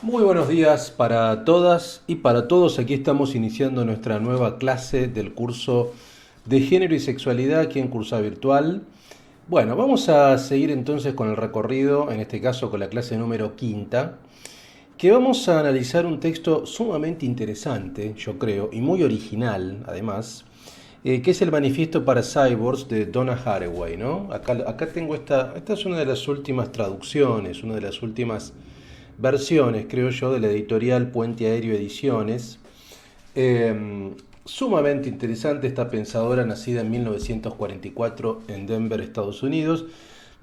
Muy buenos días para todas y para todos. Aquí estamos iniciando nuestra nueva clase del curso de género y sexualidad aquí en Cursada Virtual. Bueno, vamos a seguir entonces con el recorrido, en este caso con la clase número quinta, que vamos a analizar un texto sumamente interesante, yo creo, y muy original además, que es el Manifiesto para Cyborgs de Donna Haraway, ¿no? Acá tengo esta es una de las últimas traducciones, una de las últimas versiones, creo yo, de la editorial Puente Aéreo Ediciones. Sumamente interesante esta pensadora nacida en 1944 en Denver, Estados Unidos.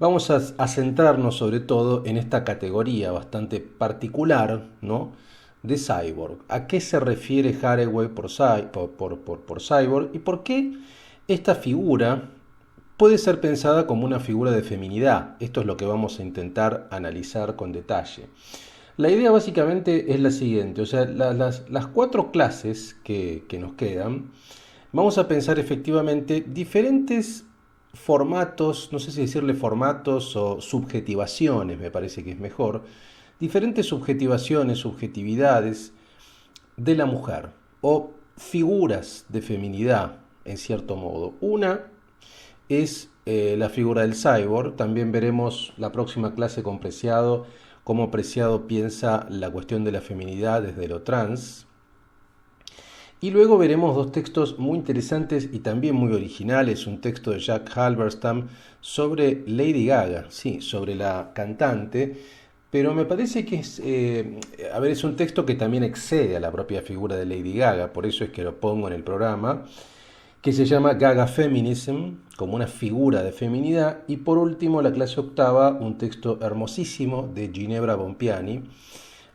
Vamos a centrarnos sobre todo en esta categoría bastante particular, ¿no?, de cyborg. ¿A qué se refiere Haraway por cyborg y por qué esta figura puede ser pensada como una figura de feminidad? Esto es lo que vamos a intentar analizar con detalle. La idea básicamente es la siguiente, o sea, las cuatro clases que nos quedan, vamos a pensar efectivamente diferentes formatos, no sé si decirle formatos o subjetivaciones, me parece que es mejor, diferentes subjetivaciones, subjetividades de la mujer o figuras de feminidad, en cierto modo. Una es la figura del cyborg. También veremos la próxima clase con Preciado, cómo Preciado piensa la cuestión de la feminidad desde lo trans. Y luego veremos dos textos muy interesantes y también muy originales. Un texto de Jack Halberstam sobre Lady Gaga, sí, sobre la cantante. Pero me parece que es un texto que también excede a la propia figura de Lady Gaga, por eso es que lo pongo en el programa, que se llama Gaga Feminism, como una figura de feminidad. Y por último, la clase octava, un texto hermosísimo de Ginebra Bompiani,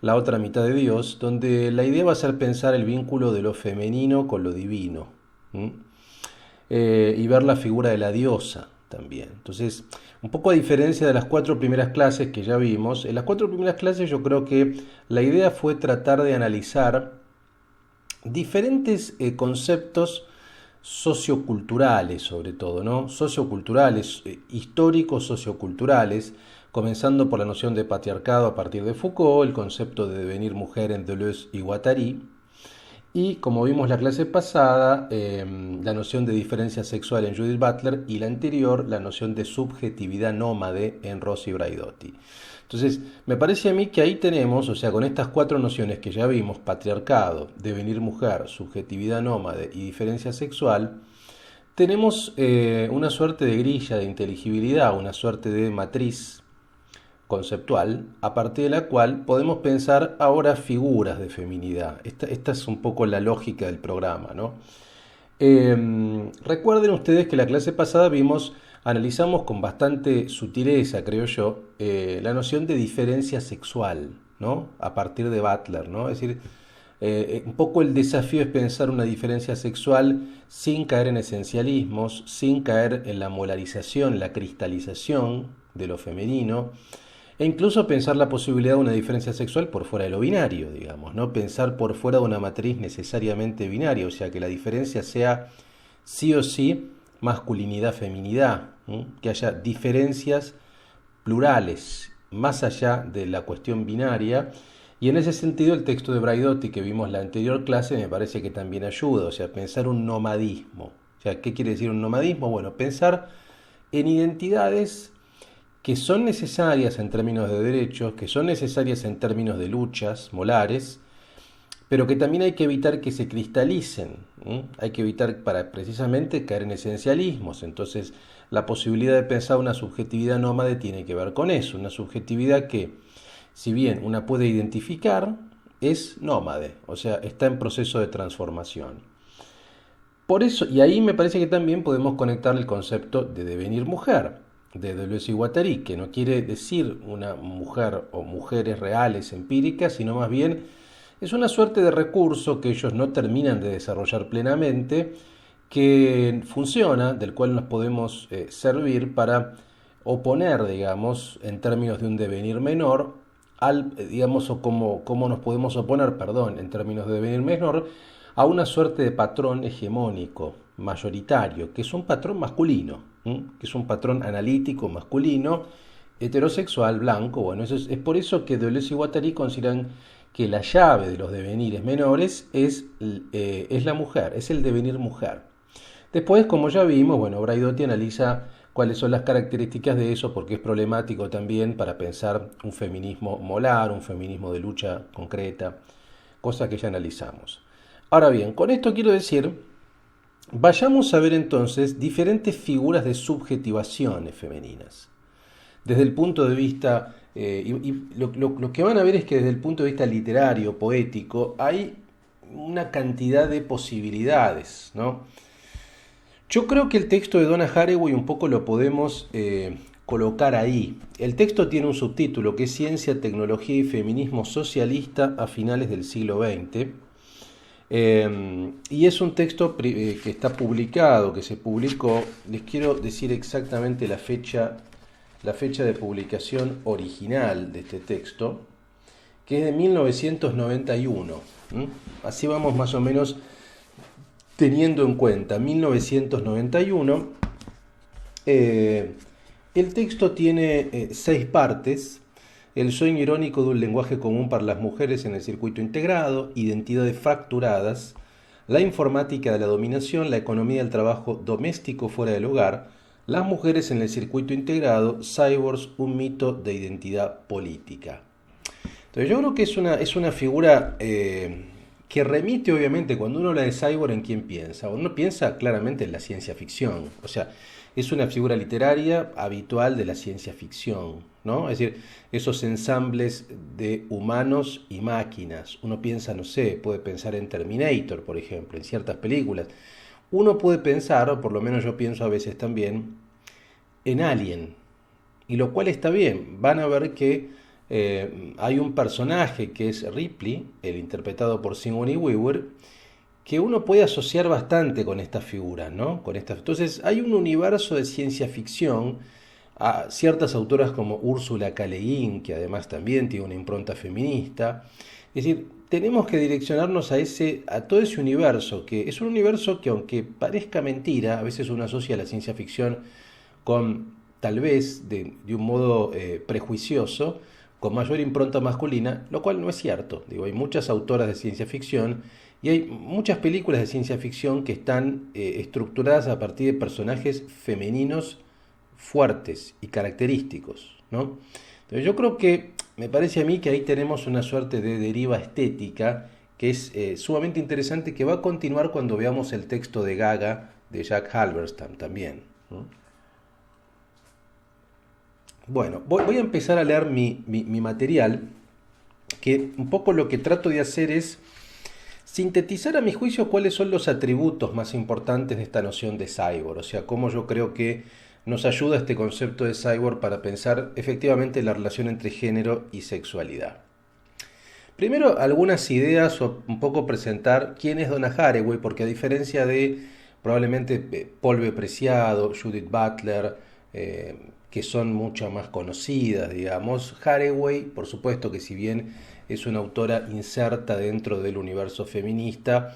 La otra mitad de Dios, donde la idea va a ser pensar el vínculo de lo femenino con lo divino, y ver la figura de la diosa también. Entonces, un poco a diferencia de las cuatro primeras clases que ya vimos, en las cuatro primeras clases yo creo que la idea fue tratar de analizar diferentes conceptos socioculturales, sobre todo, ¿no? Socioculturales, históricos socioculturales, comenzando por la noción de patriarcado a partir de Foucault, el concepto de devenir mujer en Deleuze y Guattari, y como vimos la clase pasada, la noción de diferencia sexual en Judith Butler, y la anterior, la noción de subjetividad nómade en Rossi Braidotti. Entonces, me parece a mí que ahí tenemos, o sea, con estas cuatro nociones que ya vimos, patriarcado, devenir mujer, subjetividad nómade y diferencia sexual, tenemos una suerte de grilla de inteligibilidad, una suerte de matriz conceptual, a partir de la cual podemos pensar ahora figuras de feminidad. Esta es un poco la lógica del programa, ¿no? Recuerden ustedes que la clase pasada analizamos con bastante sutileza, creo yo, la noción de diferencia sexual, ¿no? A partir de Butler, ¿no? Es decir, un poco el desafío es pensar una diferencia sexual sin caer en esencialismos, sin caer en la molarización, la cristalización de lo femenino, e incluso pensar la posibilidad de una diferencia sexual por fuera de lo binario, digamos, ¿no? Pensar por fuera de una matriz necesariamente binaria, o sea, que la diferencia sea sí o sí masculinidad-feminidad, que haya diferencias plurales, más allá de la cuestión binaria. Y en ese sentido el texto de Braidotti que vimos la anterior clase me parece que también ayuda, o sea, pensar un nomadismo. O sea, ¿qué quiere decir un nomadismo? Bueno, pensar en identidades que son necesarias en términos de derechos, que son necesarias en términos de luchas molares, pero que también hay que evitar que se cristalicen, hay que evitar para precisamente caer en esencialismos. Entonces, la posibilidad de pensar una subjetividad nómade tiene que ver con eso, una subjetividad que, si bien una puede identificar, es nómade, o sea, está en proceso de transformación. Por eso, y ahí me parece que también podemos conectar el concepto de devenir mujer, de Deleuze y Guattari, que no quiere decir una mujer o mujeres reales, empíricas, sino más bien es una suerte de recurso que ellos no terminan de desarrollar plenamente, que funciona, del cual nos podemos servir para oponer, digamos, en términos de un devenir menor, digamos, o cómo nos podemos oponer, perdón, en términos de devenir menor, a una suerte de patrón hegemónico, mayoritario, que es un patrón masculino, que es un patrón analítico masculino, heterosexual, blanco. Bueno, es por eso que Deleuze y Guattari consideran que la llave de los devenires menores es la mujer, es el devenir mujer. Después, como ya vimos, bueno, Braidotti analiza cuáles son las características de eso, porque es problemático también para pensar un feminismo molar, un feminismo de lucha concreta, cosa que ya analizamos. Ahora bien, con esto quiero decir, vayamos a ver entonces diferentes figuras de subjetivaciones femeninas. Desde el punto de vista, lo que van a ver es que desde el punto de vista literario, poético, hay una cantidad de posibilidades, ¿no? Yo creo que el texto de Donna Haraway un poco lo podemos colocar ahí. El texto tiene un subtítulo que es Ciencia, Tecnología y Feminismo Socialista a finales del siglo XX. Y es un texto que está publicado, que se publicó, les quiero decir exactamente la fecha de publicación original de este texto, que es de 1991. Así vamos más o menos teniendo en cuenta 1991. El texto tiene 6 partes. El sueño irónico de un lenguaje común para las mujeres en el circuito integrado, identidades fracturadas, la informática de la dominación, la economía del trabajo doméstico fuera del hogar, las mujeres en el circuito integrado, cyborgs, un mito de identidad política. Entonces yo creo que es una figura que remite obviamente, cuando uno habla de cyborg, ¿en quién piensa? Uno piensa claramente en la ciencia ficción, o sea, es una figura literaria habitual de la ciencia ficción, ¿no? Es decir, esos ensambles de humanos y máquinas. Uno piensa, no sé, puede pensar en Terminator, por ejemplo, en ciertas películas. Uno puede pensar, o por lo menos yo pienso a veces también, en Alien, y lo cual está bien. Van a ver que hay un personaje que es Ripley, el interpretado por Sigourney Weaver, que uno puede asociar bastante con esta figura, ¿no? Entonces hay un universo de ciencia ficción, a ciertas autoras como Úrsula K. Le Guin, que además también tiene una impronta feminista. Es decir, tenemos que direccionarnos a todo ese universo, que es un universo que, aunque parezca mentira, a veces uno asocia la ciencia ficción con, tal vez, de un modo prejuicioso, con mayor impronta masculina, lo cual no es cierto. Digo, hay muchas autoras de ciencia ficción y hay muchas películas de ciencia ficción que están estructuradas a partir de personajes femeninos fuertes y característicos, ¿no? Entonces yo creo que, me parece a mí que ahí tenemos una suerte de deriva estética que es sumamente interesante, que va a continuar cuando veamos el texto de Gaga de Jack Halberstam también, ¿no? Bueno, voy a empezar a leer mi material, que un poco lo que trato de hacer es sintetizar a mi juicio cuáles son los atributos más importantes de esta noción de cyborg, o sea, cómo yo creo que nos ayuda este concepto de cyborg para pensar efectivamente la relación entre género y sexualidad. Primero, algunas ideas o un poco presentar quién es Donna Haraway, porque a diferencia de probablemente Paul B. Preciado, Judith Butler, que son mucho más conocidas, digamos, Haraway, por supuesto que si bien es una autora inserta dentro del universo feminista,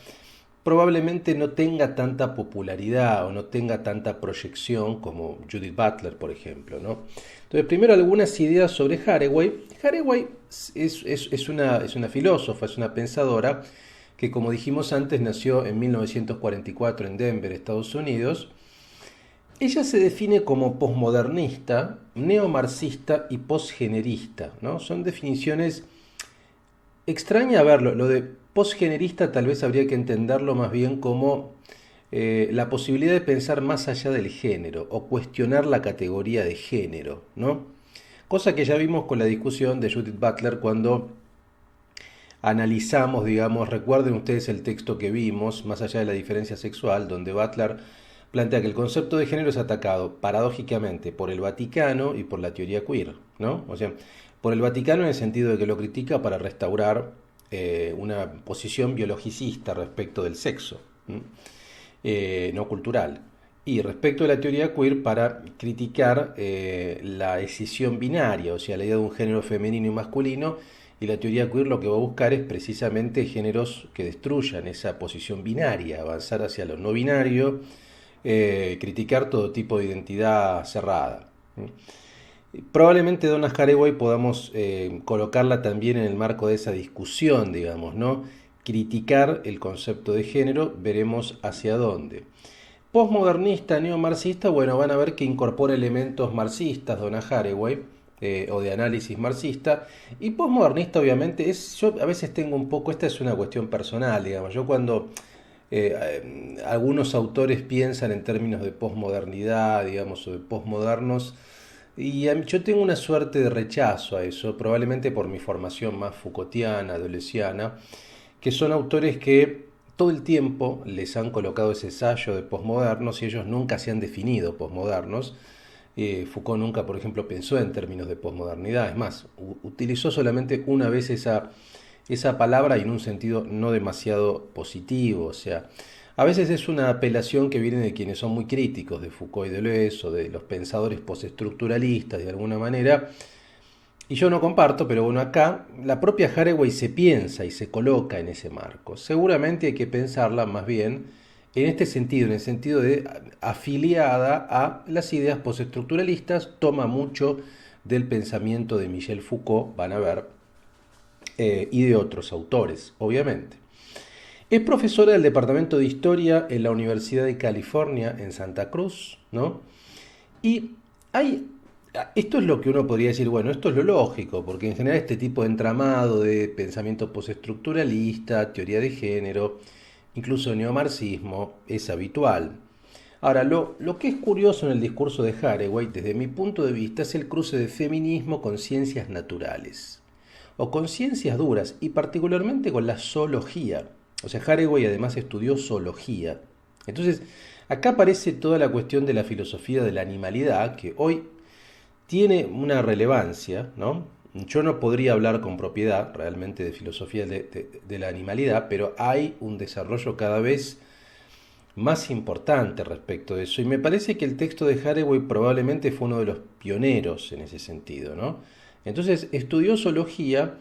probablemente no tenga tanta popularidad o no tenga tanta proyección como Judith Butler, por ejemplo, ¿no? Entonces, primero algunas ideas sobre Haraway. Haraway es una filósofa, es una pensadora que, como dijimos antes, nació en 1944 en Denver, Estados Unidos. Ella se define como posmodernista, neomarxista y posgenerista, ¿no? Son definiciones extrañas. A verlo, lo de posgenerista tal vez habría que entenderlo más bien como la posibilidad de pensar más allá del género o cuestionar la categoría de género, ¿no? Cosa que ya vimos con la discusión de Judith Butler cuando analizamos, digamos, recuerden ustedes el texto que vimos, Más allá de la diferencia sexual, donde Butler plantea que el concepto de género es atacado paradójicamente por el Vaticano y por la teoría queer, ¿no? O sea, por el Vaticano en el sentido de que lo critica para restaurar una posición biologicista respecto del sexo, no cultural. Y respecto a la teoría queer para criticar la escisión binaria, o sea, la idea de un género femenino y masculino, y la teoría queer lo que va a buscar es precisamente géneros que destruyan esa posición binaria, avanzar hacia lo no binario, criticar todo tipo de identidad cerrada. Probablemente Donna Haraway podamos colocarla también en el marco de esa discusión, digamos, ¿no? Criticar el concepto de género, veremos hacia dónde. Postmodernista, neomarxista, bueno, van a ver que incorpora elementos marxistas, Donna Haraway, o de análisis marxista, y postmodernista obviamente es, yo a veces tengo un poco, esta es una cuestión personal, digamos, yo cuando algunos autores piensan en términos de posmodernidad, digamos, o de posmodernos, y yo tengo una suerte de rechazo a eso, probablemente por mi formación más Foucaultiana, deleuziana, que son autores que todo el tiempo les han colocado ese sello de posmodernos y ellos nunca se han definido posmodernos. Foucault nunca, por ejemplo, pensó en términos de posmodernidad, es más, utilizó solamente una vez esa palabra y en un sentido no demasiado positivo, o sea, a veces es una apelación que viene de quienes son muy críticos de Foucault y Deleuze o de los pensadores postestructuralistas de alguna manera, y yo no comparto, pero bueno, acá la propia Haraway se piensa y se coloca en ese marco. Seguramente hay que pensarla más bien en este sentido, en el sentido de afiliada a las ideas postestructuralistas, toma mucho del pensamiento de Michel Foucault, van a ver, y de otros autores, obviamente. Es profesora del Departamento de Historia en la Universidad de California en Santa Cruz, ¿no? Y hay, esto es lo que uno podría decir, bueno, esto es lo lógico, porque en general este tipo de entramado de pensamiento postestructuralista, teoría de género, incluso neomarxismo, es habitual. Ahora, lo que es curioso en el discurso de Haraway, desde mi punto de vista, es el cruce de feminismo con ciencias naturales, o con ciencias duras, y particularmente con la zoología. O sea, Haraway además estudió zoología. Entonces, acá aparece toda la cuestión de la filosofía de la animalidad, que hoy tiene una relevancia, ¿no? Yo no podría hablar con propiedad realmente de filosofía de la animalidad, pero hay un desarrollo cada vez más importante respecto de eso. Y me parece que el texto de Haraway probablemente fue uno de los pioneros en ese sentido, ¿no? Entonces estudió zoología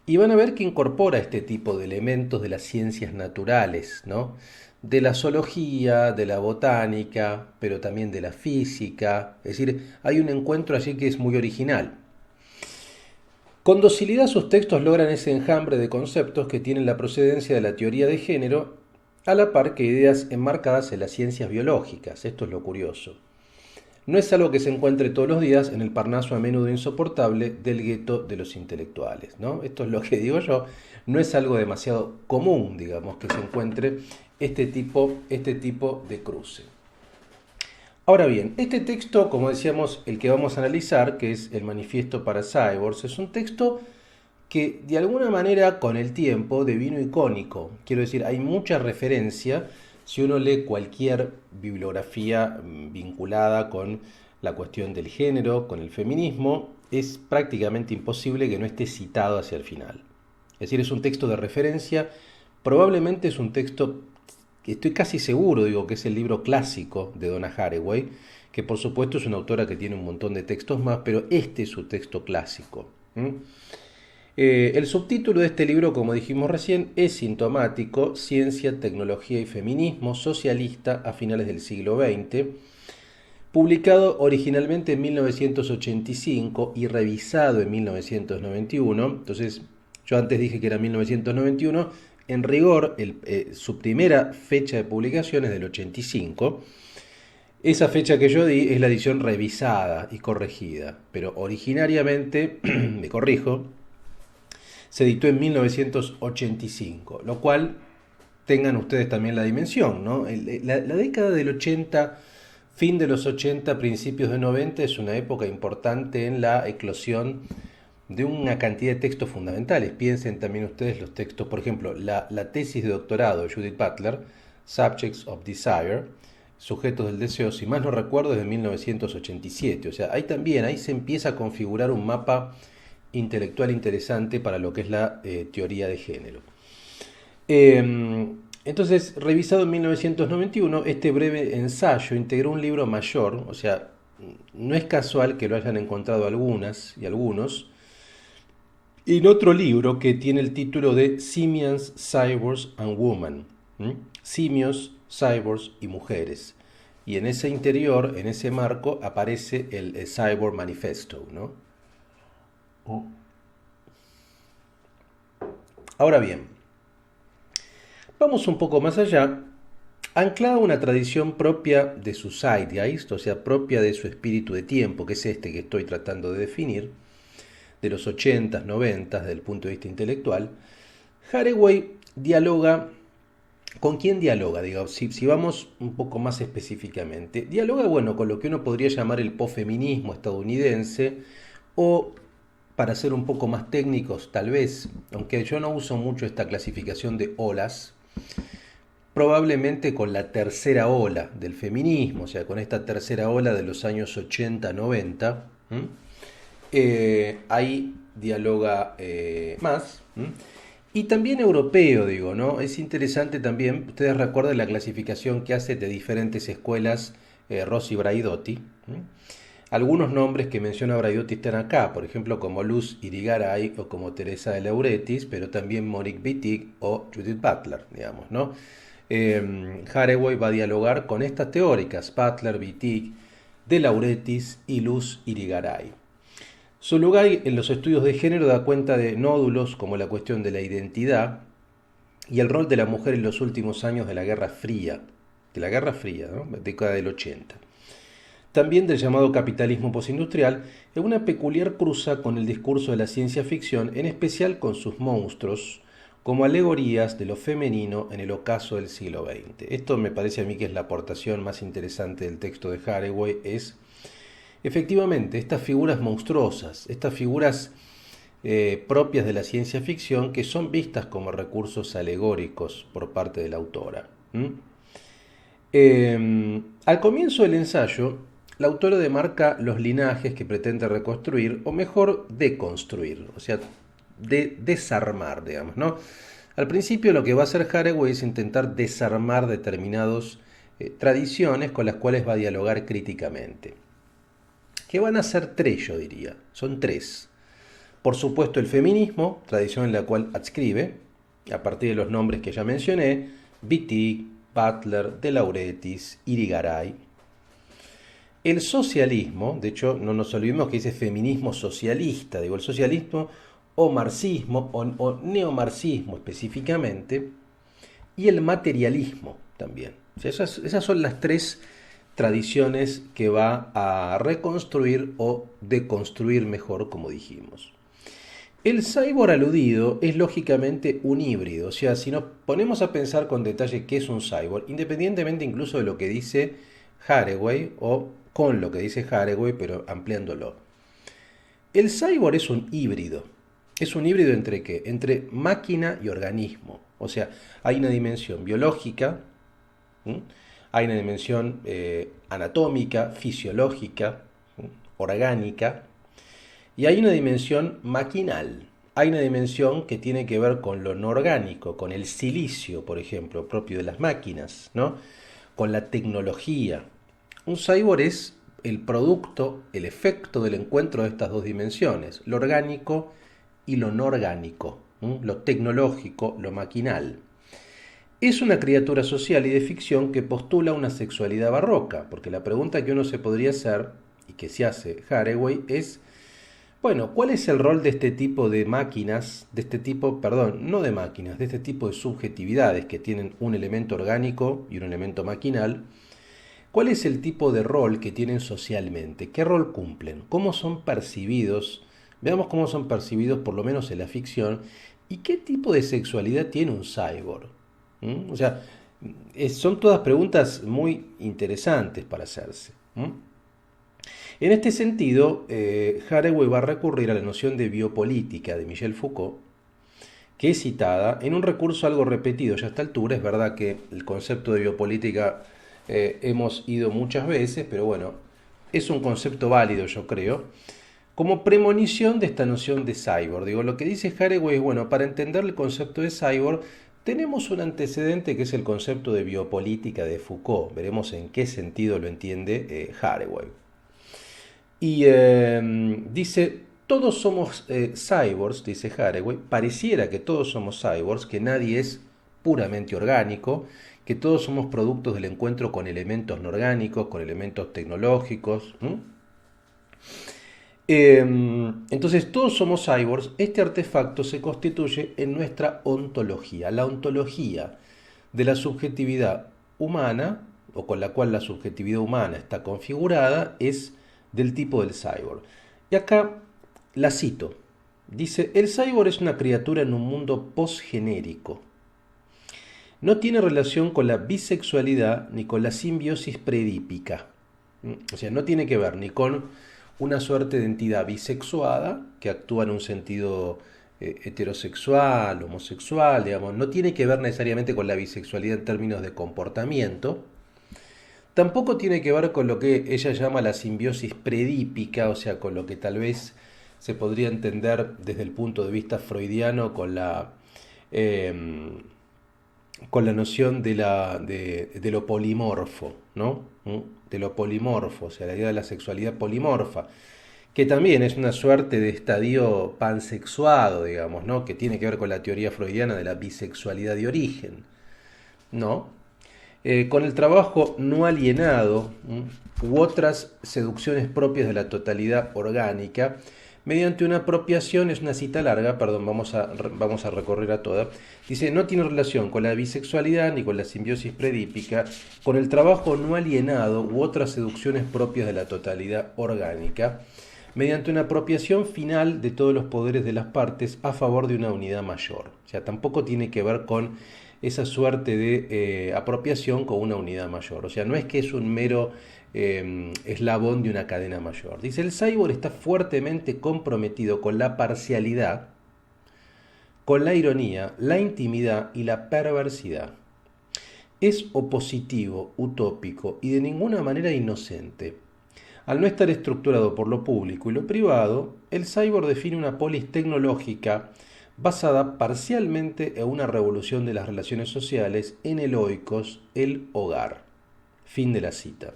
y van a ver que incorpora este tipo de elementos de las ciencias naturales, ¿no? De la zoología, de la botánica, pero también de la física. Es decir, hay un encuentro allí que es muy original. Con docilidad sus textos logran ese enjambre de conceptos que tienen la procedencia de la teoría de género, a la par que ideas enmarcadas en las ciencias biológicas. Esto es lo curioso. No es algo que se encuentre todos los días en el Parnaso a menudo insoportable del gueto de los intelectuales, ¿no? Esto es lo que digo yo, no es algo demasiado común, digamos, que se encuentre este tipo de cruce. Ahora bien, este texto, como decíamos, el que vamos a analizar, que es el Manifiesto para Cyborgs, es un texto que de alguna manera con el tiempo devino icónico. Quiero decir, hay mucha referencia si uno lee cualquier bibliografía vinculada con la cuestión del género, con el feminismo, es prácticamente imposible que no esté citado hacia el final. Es decir, es un texto de referencia, probablemente es un texto que estoy casi seguro, digo, que es el libro clásico de Donna Haraway, que por supuesto es una autora que tiene un montón de textos más, pero este es su texto clásico. El subtítulo de este libro, como dijimos recién, es sintomático: Ciencia, Tecnología y Feminismo Socialista a finales del siglo XX, publicado originalmente en 1985 y revisado en 1991. Entonces, yo antes dije que era 1991, en rigor su primera fecha de publicación es del 85. Esa fecha que yo di es la edición revisada y corregida, pero originariamente, me corrijo, se editó en 1985, lo cual tengan ustedes también la dimensión, ¿no? La década del 80, fin de los 80, principios de 90, es una época importante en la eclosión de una cantidad de textos fundamentales. Piensen también ustedes los textos, por ejemplo, la tesis de doctorado de Judith Butler, Subjects of Desire, Sujetos del Deseo, si más no recuerdo, es de 1987. O sea, ahí se empieza a configurar un mapa intelectual interesante para lo que es la teoría de género. Entonces, revisado en 1991, este breve ensayo integró un libro mayor, o sea, no es casual que lo hayan encontrado algunas y algunos, en otro libro que tiene el título de Simians, Cyborgs and Women, simios, cyborgs y mujeres. y en ese interior, en ese marco, aparece el Cyborg Manifesto, ¿no? Ahora bien, vamos un poco más allá, anclada a una tradición propia de su Zeitgeist, o sea, propia de su espíritu de tiempo, que es este que estoy tratando de definir, de los 80s, 90s, desde el punto de vista intelectual, Haraway dialoga. ¿Con quién dialoga? Digo, si vamos un poco más específicamente. Dialoga, bueno, con lo que uno podría llamar el posfeminismo estadounidense, o, para ser un poco más técnicos, tal vez, aunque yo no uso mucho esta clasificación de olas, probablemente con la tercera ola del feminismo, o sea, con esta tercera ola de los años 80-90, ahí dialoga más. Y también europeo, digo, ¿no? Es interesante también, ustedes recuerdan la clasificación que hace de diferentes escuelas Rossi Braidotti. Algunos nombres que menciona Braidotti están acá, por ejemplo, como Luz Irigaray o como Teresa de Lauretis, pero también Monique Wittig o Judith Butler, digamos, ¿no? Haraway va a dialogar con estas teóricas, Butler, Wittig, de Lauretis y Luz Irigaray. Su lugar en los estudios de género da cuenta de nódulos como la cuestión de la identidad y el rol de la mujer en los últimos años de la Guerra Fría, ¿no? Década del 80. También del llamado capitalismo postindustrial, en una peculiar cruza con el discurso de la ciencia ficción, en especial con sus monstruos, como alegorías de lo femenino en el ocaso del siglo XX. Esto me parece a mí que es la aportación más interesante del texto de Haraway, es efectivamente estas figuras monstruosas, estas figuras propias de la ciencia ficción que son vistas como recursos alegóricos por parte de la autora. Al comienzo del ensayo, la autora demarca los linajes que pretende reconstruir, o mejor, deconstruir, o sea, desarmar, digamos, ¿no? Al principio lo que va a hacer Haraway es intentar desarmar determinadas tradiciones con las cuales va a dialogar críticamente. Que van a ser tres, yo diría, son tres. Por supuesto el feminismo, tradición en la cual adscribe, a partir de los nombres que ya mencioné, Wittig, Butler, de Lauretis, Irigaray. El socialismo, de hecho no nos olvidemos que dice feminismo socialista, digo el socialismo o marxismo o neomarxismo específicamente, y el materialismo también. O sea, esas son las tres tradiciones que va a reconstruir o deconstruir mejor, como dijimos. El cyborg aludido es lógicamente un híbrido, o sea, si nos ponemos a pensar con detalle qué es un cyborg, independientemente incluso de lo que dice Haraway o con lo que dice Haraway, pero ampliándolo. El cyborg es un híbrido. ¿Es un híbrido entre qué? Entre máquina y organismo. O sea, hay una dimensión biológica, hay una dimensión anatómica, fisiológica, orgánica, y hay una dimensión maquinal. Hay una dimensión que tiene que ver con lo no orgánico, con el silicio, por ejemplo, propio de las máquinas, ¿no? Con la tecnología. Un cyborg es el producto, el efecto del encuentro de estas dos dimensiones, lo orgánico y lo no orgánico, lo tecnológico, lo maquinal. Es una criatura social y de ficción que postula una sexualidad barroca, porque la pregunta que uno se podría hacer, y que se hace Haraway, es, bueno, ¿cuál es el rol de este tipo de máquinas, de este tipo, perdón, no de máquinas, de este tipo de subjetividades que tienen un elemento orgánico y un elemento maquinal? ¿Cuál es el tipo de rol que tienen socialmente? ¿Qué rol cumplen? ¿Cómo son percibidos? Veamos cómo son percibidos, por lo menos en la ficción, y qué tipo de sexualidad tiene un cyborg. O sea, son todas preguntas muy interesantes para hacerse. En este sentido, Haraway va a recurrir a la noción de biopolítica de Michel Foucault, que es citada en un recurso algo repetido ya a esta altura. Es verdad que el concepto de biopolítica hemos ido muchas veces, pero bueno, es un concepto válido, yo creo, como premonición de esta noción de cyborg. Digo, lo que dice Haraway es, bueno, para entender el concepto de cyborg, tenemos un antecedente que es el concepto de biopolítica de Foucault. Veremos en qué sentido lo entiende Haraway. Y dice, todos somos cyborgs, dice Haraway, pareciera que todos somos cyborgs, que nadie es puramente orgánico, que todos somos productos del encuentro con elementos no orgánicos, con elementos tecnológicos. Entonces todos somos cyborgs. Este artefacto se constituye en nuestra ontología, la ontología de la subjetividad humana, o con la cual la subjetividad humana está configurada, es del tipo del cyborg. Y acá la cito. Dice, el cyborg es una criatura en un mundo posgenérico. No tiene relación con la bisexualidad ni con la simbiosis predípica. O sea, no tiene que ver ni con una suerte de entidad bisexuada que actúa en un sentido heterosexual, homosexual, digamos. No tiene que ver necesariamente con la bisexualidad en términos de comportamiento. Tampoco tiene que ver con lo que ella llama la simbiosis predípica, o sea, con lo que tal vez se podría entender desde el punto de vista freudiano con la noción de lo polimorfo, ¿no? De lo polimorfo, o sea, la idea de la sexualidad polimorfa, que también es una suerte de estadio pansexuado, digamos, ¿no? Que tiene que ver con la teoría freudiana de la bisexualidad de origen, ¿no? Con el trabajo no alienado u otras seducciones propias de la totalidad orgánica, mediante una apropiación, es una cita larga, perdón, vamos a recorrer a toda. Dice, no tiene relación con la bisexualidad ni con la simbiosis predípica, con el trabajo no alienado u otras seducciones propias de la totalidad orgánica, mediante una apropiación final de todos los poderes de las partes a favor de una unidad mayor. O sea, tampoco tiene que ver con esa suerte de apropiación con una unidad mayor. O sea, no es que es un mero eslabón de una cadena mayor. Dice, el cyborg está fuertemente comprometido con la parcialidad, con la ironía, la intimidad y la perversidad. Es opositivo, utópico y de ninguna manera inocente. Al no estar estructurado por lo público y lo privado, el cyborg define una polis tecnológica basada parcialmente en una revolución de las relaciones sociales en el oikos, el hogar. Fin de la cita.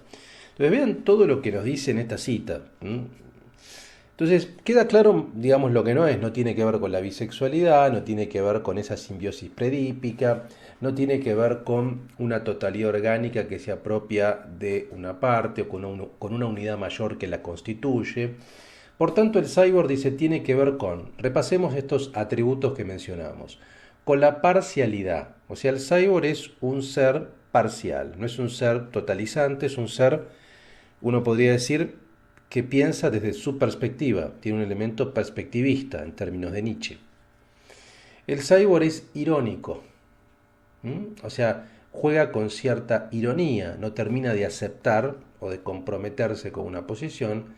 Entonces vean todo lo que nos dice en esta cita. Entonces queda claro, digamos, lo que no tiene que ver con la bisexualidad, no tiene que ver con esa simbiosis predípica, no tiene que ver con una totalidad orgánica que se apropia de una parte o con una unidad mayor que la constituye. Por tanto, el cyborg dice tiene que ver con, repasemos estos atributos que mencionamos, con la parcialidad. O sea, el cyborg es un ser parcial, no es un ser totalizante, es un ser, uno podría decir, que piensa desde su perspectiva, tiene un elemento perspectivista en términos de Nietzsche. El cyborg es irónico, o sea, juega con cierta ironía, no termina de aceptar o de comprometerse con una posición,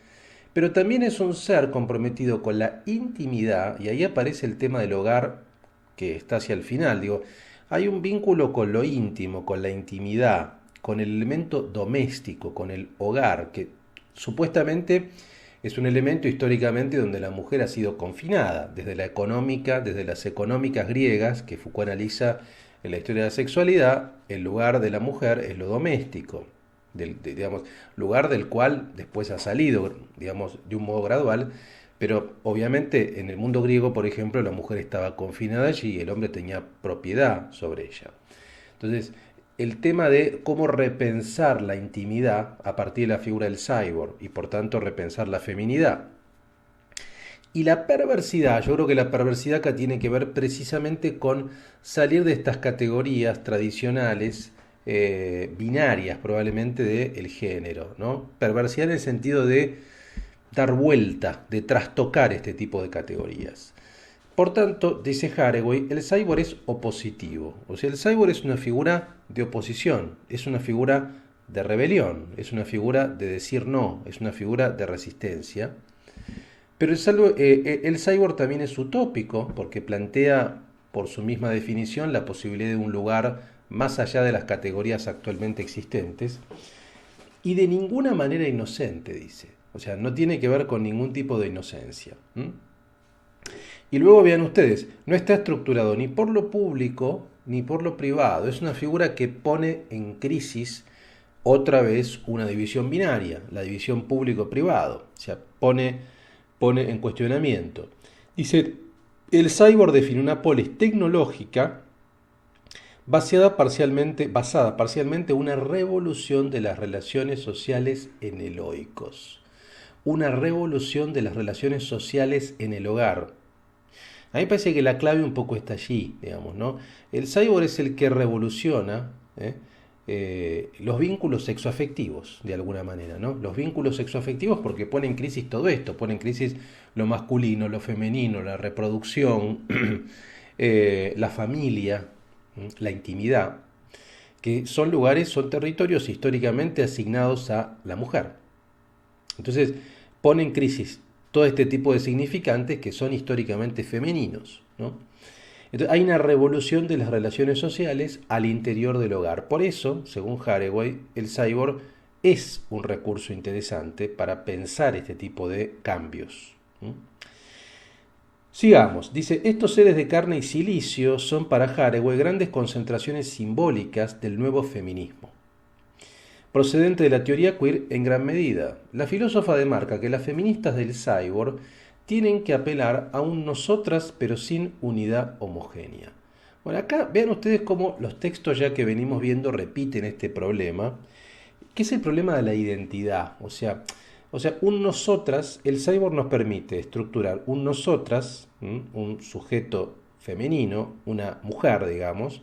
pero también es un ser comprometido con la intimidad, y ahí aparece el tema del hogar que está hacia el final. Digo, hay un vínculo con lo íntimo, con la intimidad, con el elemento doméstico, con el hogar, que supuestamente es un elemento históricamente donde la mujer ha sido confinada, desde las económicas griegas, que Foucault analiza en la historia de la sexualidad, el lugar de la mujer es lo doméstico. Digamos, lugar del cual después ha salido, digamos, de un modo gradual, pero obviamente en el mundo griego, por ejemplo, la mujer estaba confinada allí y el hombre tenía propiedad sobre ella. Entonces, el tema de cómo repensar la intimidad a partir de la figura del cyborg y por tanto repensar la feminidad. Y la perversidad, yo creo que la perversidad acá tiene que ver precisamente con salir de estas categorías tradicionales, binarias probablemente del género, ¿no? Perversidad en el sentido de dar vuelta, de trastocar este tipo de categorías. Por tanto, dice Haraway, el cyborg es opositivo, o sea, el cyborg es una figura de oposición, es una figura de rebelión, es una figura de decir no, es una figura de resistencia. Pero el cyborg también es utópico porque plantea por su misma definición la posibilidad de un lugar más allá de las categorías actualmente existentes y de ninguna manera inocente, dice. O sea, no tiene que ver con ningún tipo de inocencia. Y luego vean ustedes, no está estructurado ni por lo público ni por lo privado. Es una figura que pone en crisis otra vez una división binaria, la división público-privado. O sea, pone en cuestionamiento. Dice, el cyborg define una polis tecnológica basada parcialmente en una revolución de las relaciones sociales en el oikos, una revolución de las relaciones sociales en el hogar. A mí me parece que la clave un poco está allí, digamos, ¿no? El cyborg es el que revoluciona los vínculos sexoafectivos, de alguna manera, ¿no? Los vínculos sexoafectivos porque pone en crisis todo esto, pone en crisis lo masculino, lo femenino, la reproducción, la familia, la intimidad, que son lugares, son territorios históricamente asignados a la mujer. Entonces, pone en crisis todo este tipo de significantes que son históricamente femeninos, ¿no? Entonces, hay una revolución de las relaciones sociales al interior del hogar. Por eso, según Haraway, el cyborg es un recurso interesante para pensar este tipo de cambios. Sigamos, dice, estos seres de carne y silicio son para Haraway grandes concentraciones simbólicas del nuevo feminismo, procedente de la teoría queer en gran medida. La filósofa demarca que las feministas del cyborg tienen que apelar a un nosotras pero sin unidad homogénea. Bueno, acá vean ustedes cómo los textos ya que venimos viendo repiten este problema, que es el problema de la identidad. O sea, un nosotras, el cyborg nos permite estructurar un nosotras, un sujeto femenino, una mujer, digamos,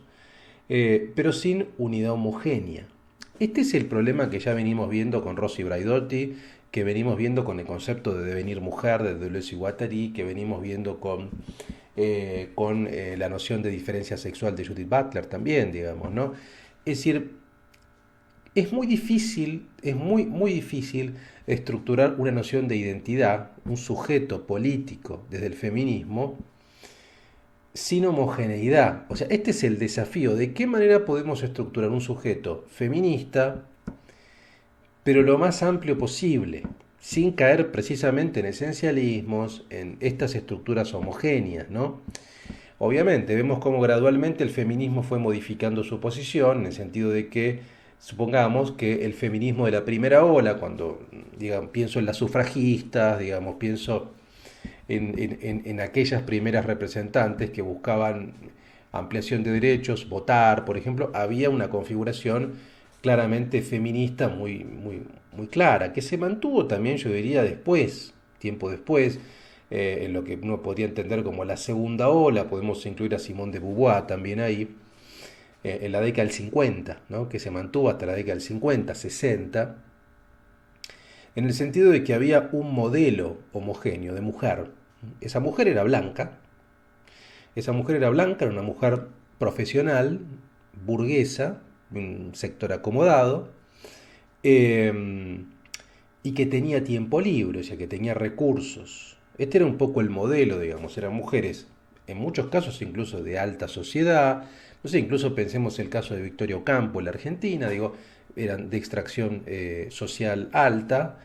pero sin unidad homogénea. Este es el problema que ya venimos viendo con Rossi Braidotti, que venimos viendo con el concepto de devenir mujer de Deleuze y Guattari, que venimos viendo con la noción de diferencia sexual de Judith Butler también, digamos, ¿no? Es decir, es muy difícil, es muy difícil estructurar una noción de identidad, un sujeto político desde el feminismo, sin homogeneidad. O sea, este es el desafío. ¿De qué manera podemos estructurar un sujeto feminista, pero lo más amplio posible, sin caer precisamente en esencialismos, en estas estructuras homogéneas, ¿no? Obviamente, vemos cómo gradualmente el feminismo fue modificando su posición, en el sentido de que, supongamos que el feminismo de la primera ola, cuando digamos, pienso en las sufragistas, digamos, pienso en aquellas primeras representantes que buscaban ampliación de derechos, votar, por ejemplo, había una configuración claramente feminista muy clara, que se mantuvo también, yo diría, después, tiempo después, en lo que uno podría entender como la segunda ola, podemos incluir a Simone de Beauvoir también ahí, en la década del 50, ¿no? Que se mantuvo hasta la década del 50, 60, en el sentido de que había un modelo homogéneo de mujer. Esa mujer era blanca, era una mujer profesional, burguesa, un sector acomodado, eh, y que tenía tiempo libre, o sea, que tenía recursos. Este era un poco el modelo, digamos, eran mujeres, en muchos casos incluso de alta sociedad, no sé, incluso pensemos el caso de Victoria Ocampo en la Argentina, digo, eran de extracción social alta,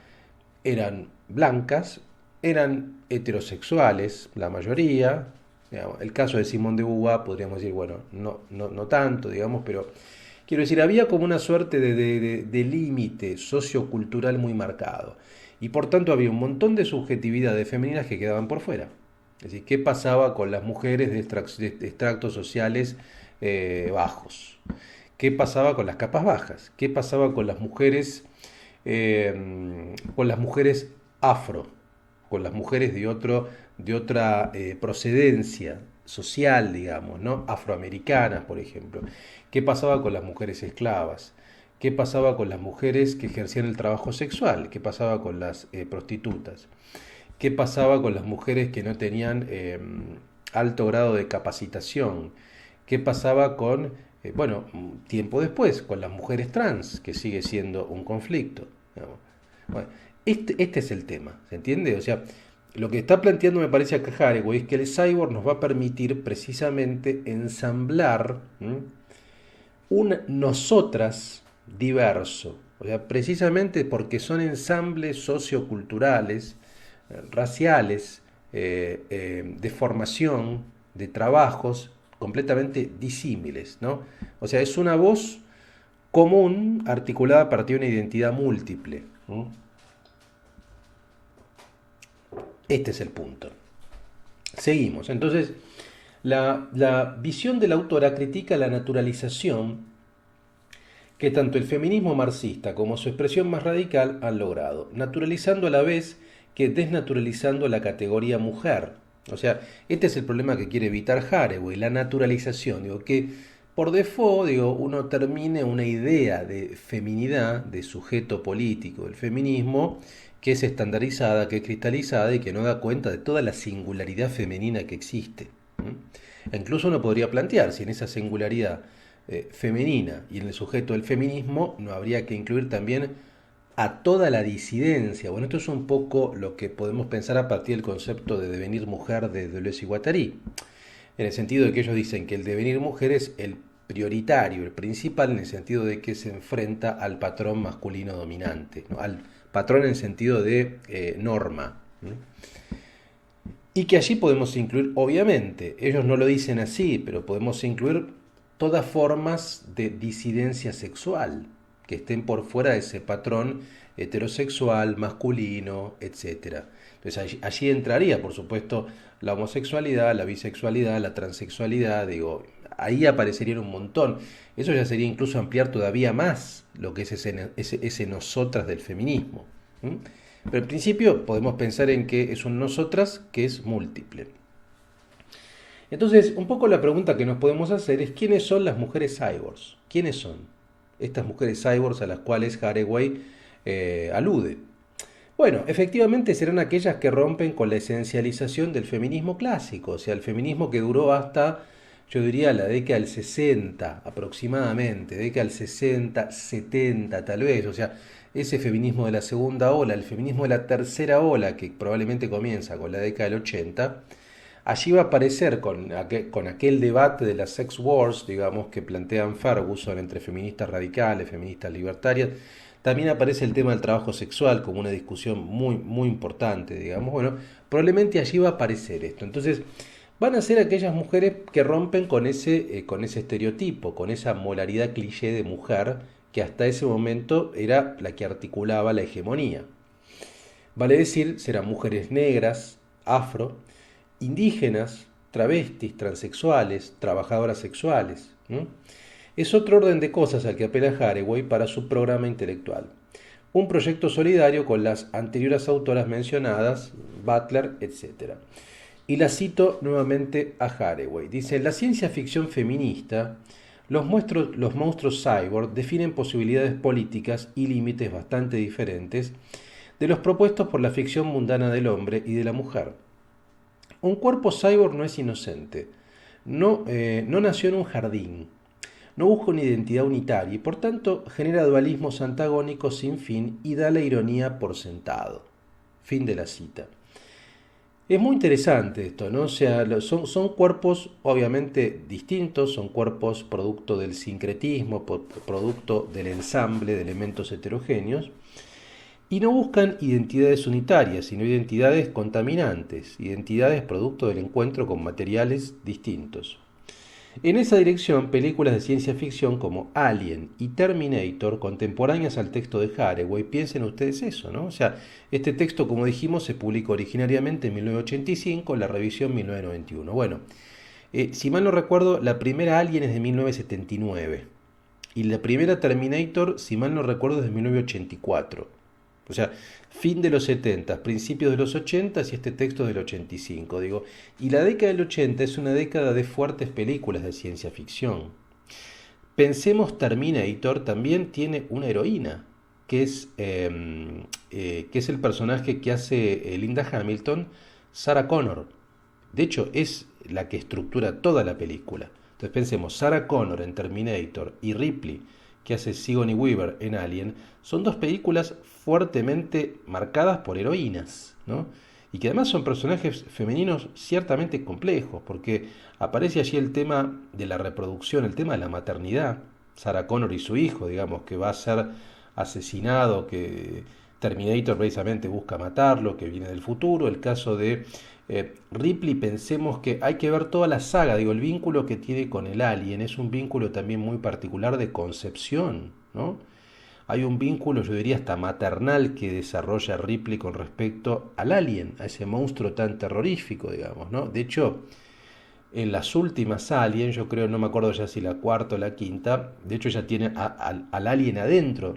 eran blancas, eran heterosexuales, la mayoría. Digamos, el caso de Simone de Beauvoir podríamos decir, bueno, no tanto, digamos, pero quiero decir, había como una suerte de límite sociocultural muy marcado. Y por tanto había un montón de subjetividades femeninas que quedaban por fuera. Es decir, ¿qué pasaba con las mujeres de extractos sociales bajos? ¿Qué pasaba con las capas bajas? ¿Qué pasaba con las mujeres afro? Con las mujeres de otra procedencia social, digamos, ¿no? Afroamericanas, por ejemplo. ¿Qué pasaba con las mujeres esclavas? ¿Qué pasaba con las mujeres que ejercían el trabajo sexual? ¿Qué pasaba con las prostitutas? ¿Qué pasaba con las mujeres que no tenían alto grado de capacitación? ¿Qué pasaba con, bueno, tiempo después, con las mujeres trans, que sigue siendo un conflicto? Digamos. Bueno, este es el tema, ¿se entiende? O sea, lo que está planteando me parece acá Haraway es que el cyborg nos va a permitir precisamente ensamblar un nosotras diverso. O sea, precisamente porque son ensambles socioculturales, raciales, de formación, de trabajos completamente disímiles, ¿no? O sea, es una voz común articulada a partir de una identidad múltiple, ¿no? Este es el punto. Seguimos. Entonces, La visión de la autora critica la naturalización que tanto el feminismo marxista como su expresión más radical han logrado, naturalizando a la vez que desnaturalizando la categoría mujer. O sea, este es el problema que quiere evitar Haraway, la naturalización. Digo, que por default, uno termine una idea de feminidad, de sujeto político del feminismo, que es estandarizada, que es cristalizada y que no da cuenta de toda la singularidad femenina que existe. ¿Mm? E incluso uno podría plantear si en esa singularidad femenina y en el sujeto del feminismo no habría que incluir también a toda la disidencia. Bueno, esto es un poco lo que podemos pensar a partir del concepto de devenir mujer de Deleuze y Guattari, en el sentido de que ellos dicen que el devenir mujer es el prioritario, el principal, en el sentido de que se enfrenta al patrón masculino dominante, ¿no? Al patrón en el sentido de norma, ¿no? Y que allí podemos incluir, obviamente, ellos no lo dicen así, pero podemos incluir todas formas de disidencia sexual que estén por fuera de ese patrón heterosexual, masculino, etcétera. Entonces allí entraría, por supuesto, la homosexualidad, la bisexualidad, la transexualidad, digo, ahí aparecerían un montón. Eso ya sería incluso ampliar todavía más lo que es ese nosotras del feminismo. ¿Mm? Pero en principio podemos pensar en que es un nosotras que es múltiple. Entonces, un poco la pregunta que nos podemos hacer es ¿quiénes son las mujeres cyborgs? ¿Quiénes son estas mujeres cyborgs a las cuales Haraway alude? Bueno, efectivamente serán aquellas que rompen con la esencialización del feminismo clásico, o sea, el feminismo que duró hasta, yo diría, la década del 60 aproximadamente, década del 60, 70 tal vez, o sea, ese feminismo de la segunda ola, el feminismo de la tercera ola, que probablemente comienza con la década del 80, allí va a aparecer con aquel debate de las sex wars, digamos, que plantean Ferguson entre feministas radicales, feministas libertarias. También aparece el tema del trabajo sexual como una discusión muy, muy importante, digamos. Bueno, probablemente allí va a aparecer esto. Entonces, van a ser aquellas mujeres que rompen con ese estereotipo, con esa molaridad cliché de mujer que hasta ese momento era la que articulaba la hegemonía. Vale decir, serán mujeres negras, afro, indígenas, travestis, transexuales, trabajadoras sexuales. ¿No? Es otro orden de cosas al que apela Haraway para su programa intelectual. Un proyecto solidario con las anteriores autoras mencionadas, Butler, etc. Y la cito nuevamente a Haraway. Dice, en la ciencia ficción feminista, los monstruos cyborg definen posibilidades políticas y límites bastante diferentes de los propuestos por la ficción mundana del hombre y de la mujer. Un cuerpo cyborg no es inocente, no nació en un jardín, no busca una identidad unitaria y por tanto genera dualismos antagónicos sin fin y da la ironía por sentado. Fin de la cita. Es muy interesante esto, ¿no? O sea, son cuerpos obviamente distintos, son cuerpos producto del sincretismo, producto del ensamble de elementos heterogéneos, y no buscan identidades unitarias, sino identidades contaminantes, identidades producto del encuentro con materiales distintos. En esa dirección, películas de ciencia ficción como Alien y Terminator, contemporáneas al texto de Haraway, piensen ustedes eso, ¿no? O sea, este texto, como dijimos, se publicó originariamente en 1985, la revisión 1991. Bueno, si mal no recuerdo, la primera Alien es de 1979 y la primera Terminator, si mal no recuerdo, es de 1984. O sea, fin de los 70, principios de los 80 y este texto del 85, digo. Y la década del 80 es una década de fuertes películas de ciencia ficción. Pensemos Terminator también tiene una heroína, que es el personaje que hace Linda Hamilton, Sarah Connor. De hecho, es la que estructura toda la película. Entonces pensemos, Sarah Connor en Terminator y Ripley, que hace Sigourney Weaver en Alien, son dos películas fuertemente marcadas por heroínas, ¿no? Y que además son personajes femeninos ciertamente complejos, porque aparece allí el tema de la reproducción, el tema de la maternidad. Sarah Connor y su hijo, digamos, que va a ser asesinado, que Terminator precisamente busca matarlo, que viene del futuro. El caso de Ripley, pensemos que hay que ver toda la saga, digo, el vínculo que tiene con el alien es un vínculo también muy particular de concepción, ¿no? Hay un vínculo, yo diría, hasta maternal que desarrolla Ripley con respecto al alien, a ese monstruo tan terrorífico, digamos, ¿no? De hecho, en las últimas Alien, yo creo, no me acuerdo ya si la cuarta o la quinta, de hecho ya tiene al alien adentro,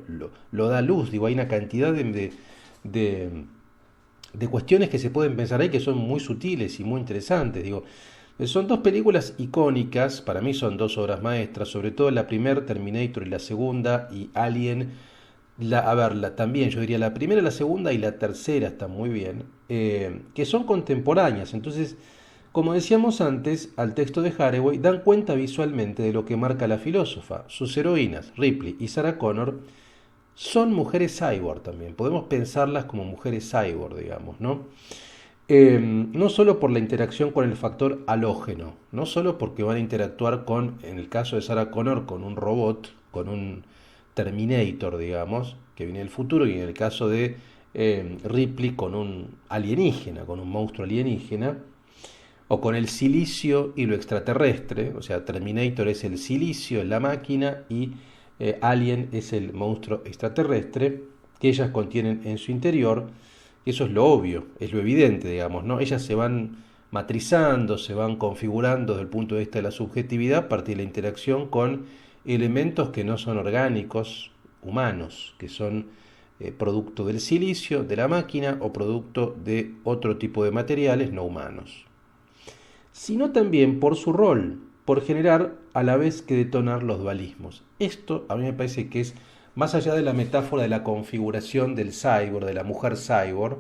lo da a luz, digo, hay una cantidad de, de cuestiones que se pueden pensar ahí que son muy sutiles y muy interesantes, digo. Son dos películas icónicas, para mí son dos obras maestras, sobre todo la primera, Terminator, y la segunda, y Alien. A ver, también yo diría la primera, la segunda y la tercera están muy bien, que son contemporáneas. Entonces, como decíamos antes, al texto de Haraway dan cuenta visualmente de lo que marca la filósofa. Sus heroínas, Ripley y Sarah Connor, son mujeres cyborg también. Podemos pensarlas como mujeres cyborg, digamos, ¿no? No solo por la interacción con el factor halógeno, no solo porque van a interactuar con, en el caso de Sarah Connor, con un robot, con un Terminator, digamos, que viene del futuro, y en el caso de Ripley con un alienígena, con un monstruo alienígena, o con el silicio y lo extraterrestre, o sea, Terminator es el silicio en la máquina y Alien es el monstruo extraterrestre que ellas contienen en su interior. Eso es lo obvio, es lo evidente, digamos, ¿no? Ellas se van matrizando, se van configurando desde el punto de vista de la subjetividad a partir de la interacción con elementos que no son orgánicos, humanos, que son producto del silicio, de la máquina o producto de otro tipo de materiales no humanos, sino también por su rol, por generar a la vez que detonar los dualismos. Esto a mí me parece que es, más allá de la metáfora de la configuración del cyborg, de la mujer cyborg,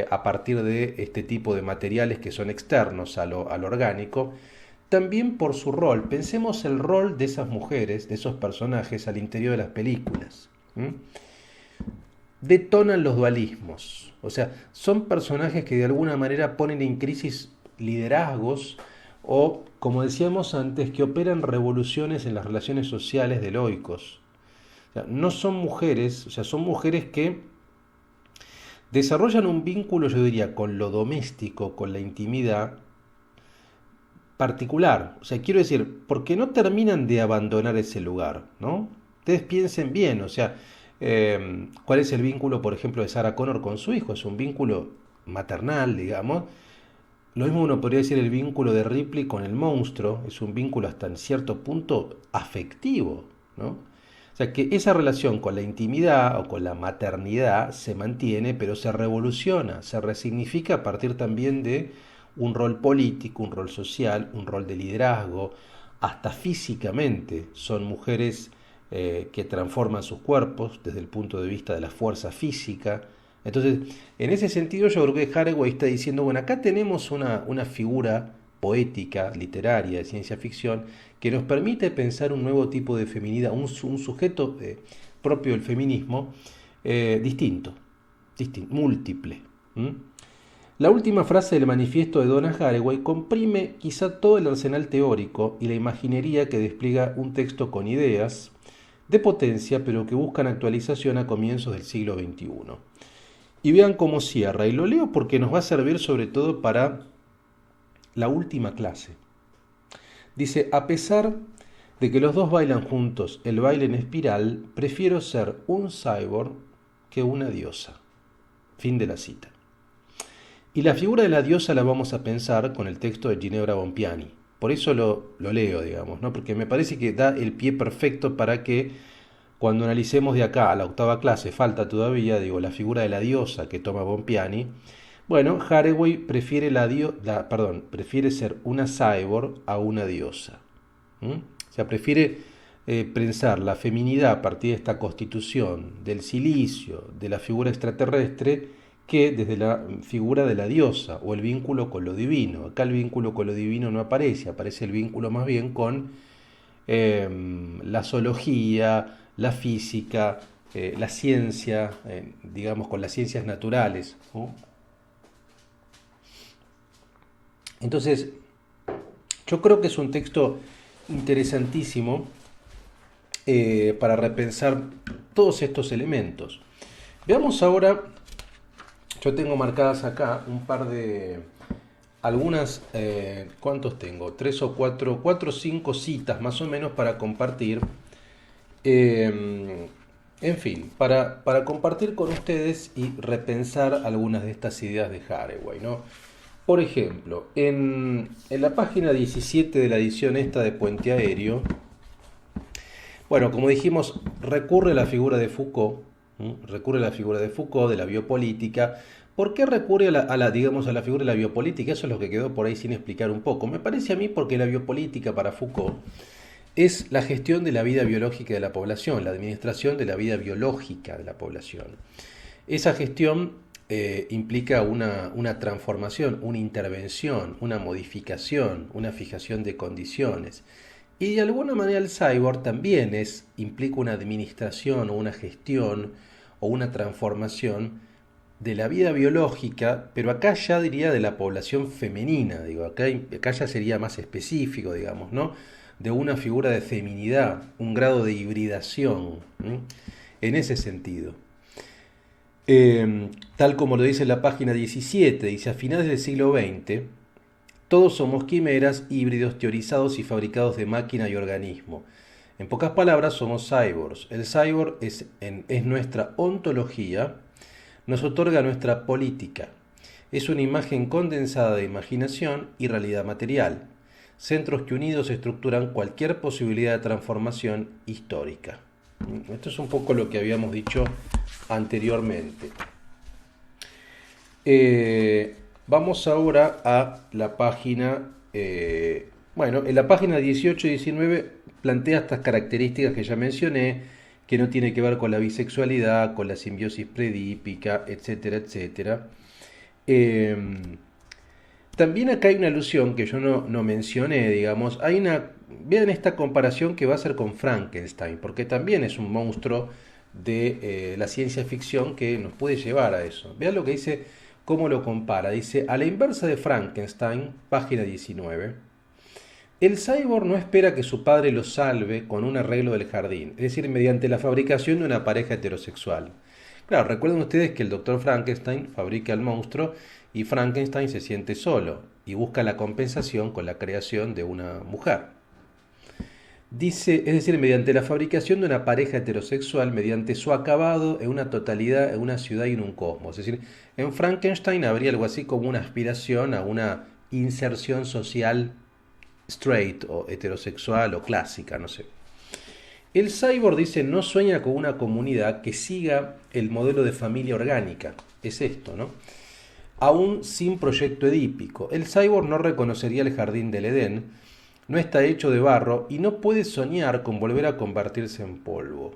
a partir de este tipo de materiales que son externos a lo orgánico, también por su rol. Pensemos el rol de esas mujeres, de esos personajes al interior de las películas. Detonan los dualismos, o sea, son personajes que de alguna manera ponen en crisis liderazgos o, como decíamos antes, que operan revoluciones en las relaciones sociales de loicos. O sea, no son mujeres, o sea, son mujeres que desarrollan un vínculo, yo diría, con lo doméstico, con la intimidad particular. O sea, quiero decir, porque no terminan de abandonar ese lugar, ¿no? Ustedes piensen bien, o sea, ¿cuál es el vínculo, por ejemplo, de Sarah Connor con su hijo? Es un vínculo maternal, digamos. Lo mismo uno podría decir el vínculo de Ripley con el monstruo, es un vínculo hasta en cierto punto afectivo, ¿no? O sea que esa relación con la intimidad o con la maternidad se mantiene, pero se revoluciona, se resignifica a partir también de un rol político, un rol social, un rol de liderazgo, hasta físicamente son mujeres que transforman sus cuerpos desde el punto de vista de la fuerza física. Entonces, en ese sentido yo creo que Haraway está diciendo, bueno, acá tenemos una figura poética, literaria, de ciencia ficción, que nos permite pensar un nuevo tipo de feminidad, un sujeto propio del feminismo, distinto, múltiple. La última frase del manifiesto de Donna Haraway comprime quizá todo el arsenal teórico y la imaginería que despliega un texto con ideas de potencia, pero que buscan actualización a comienzos del siglo XXI. Y vean cómo cierra, y lo leo porque nos va a servir sobre todo para la última clase. Dice, a pesar de que los dos bailan juntos el baile en espiral, prefiero ser un cyborg que una diosa. Fin de la cita. Y la figura de la diosa la vamos a pensar con el texto de Ginebra Bompiani. Por eso lo leo, digamos, ¿no? Porque me parece que da el pie perfecto para que cuando analicemos de acá a la octava clase, falta todavía, digo, la figura de la diosa que toma Bompiani. Bueno, Haraway prefiere, prefiere ser una cyborg a una diosa. O sea, prefiere pensar la feminidad a partir de esta constitución del silicio, de la figura extraterrestre, que desde la figura de la diosa o el vínculo con lo divino. Acá el vínculo con lo divino no aparece, aparece el vínculo más bien con la zoología, la física, la ciencia, digamos con las ciencias naturales, ¿no? Entonces, yo creo que es un texto interesantísimo para repensar todos estos elementos. Veamos ahora, yo tengo marcadas acá un par de, algunas, ¿cuántos tengo? Tres o cuatro o cinco citas más o menos para compartir. En fin, para compartir con ustedes y repensar algunas de estas ideas de Haraway, ¿no? Por ejemplo, en la página 17 de la edición esta de Puente Aéreo, bueno, como dijimos, recurre a la figura de Foucault, ¿m? Recurre a la figura de Foucault, de la biopolítica. ¿Por qué recurre digamos, a la figura de la biopolítica? Eso es lo que quedó por ahí sin explicar un poco. Me parece a mí porque la biopolítica para Foucault es la gestión de la vida biológica de la población, la administración de la vida biológica de la población. Esa gestión implica una transformación, una intervención, una modificación, una fijación de condiciones. Y de alguna manera el cyborg también implica una administración o una gestión o una transformación de la vida biológica, pero acá ya diría de la población femenina, digo, acá ya sería más específico, digamos, ¿no? De una figura de feminidad, un grado de hibridación, ¿m? En ese sentido. Tal como lo dice la página 17, dice, a finales del siglo XX, todos somos quimeras, híbridos teorizados y fabricados de máquina y organismo. En pocas palabras, somos cyborgs. El cyborg es nuestra ontología, nos otorga nuestra política. Es una imagen condensada de imaginación y realidad material, centros que unidos estructuran cualquier posibilidad de transformación histórica. Esto es un poco lo que habíamos dicho anteriormente. Vamos ahora a la página, bueno, en la página 18 y 19 plantea estas características que ya mencioné, que no tiene que ver con la bisexualidad, con la simbiosis predípica, etcétera, etcétera. Eh, También acá hay una alusión que yo no mencioné, digamos, vean esta comparación que va a ser con Frankenstein, porque también es un monstruo de la ciencia ficción que nos puede llevar a eso. Vean lo que dice, cómo lo compara. Dice, a la inversa de Frankenstein, página 19, el cyborg no espera que su padre lo salve con un arreglo del jardín, es decir, mediante la fabricación de una pareja heterosexual. Claro, recuerden ustedes que el doctor Frankenstein fabrica al monstruo y Frankenstein se siente solo y busca la compensación con la creación de una mujer. Dice, es decir, mediante la fabricación de una pareja heterosexual, mediante su acabado en una totalidad, en una ciudad y en un cosmos. Es decir, en Frankenstein habría algo así como una aspiración a una inserción social straight o heterosexual o clásica, no sé. El cyborg dice no sueña con una comunidad que siga el modelo de familia orgánica. Es esto, ¿no? Aún sin proyecto edípico. El cyborg no reconocería el jardín del Edén, no está hecho de barro y no puede soñar con volver a convertirse en polvo.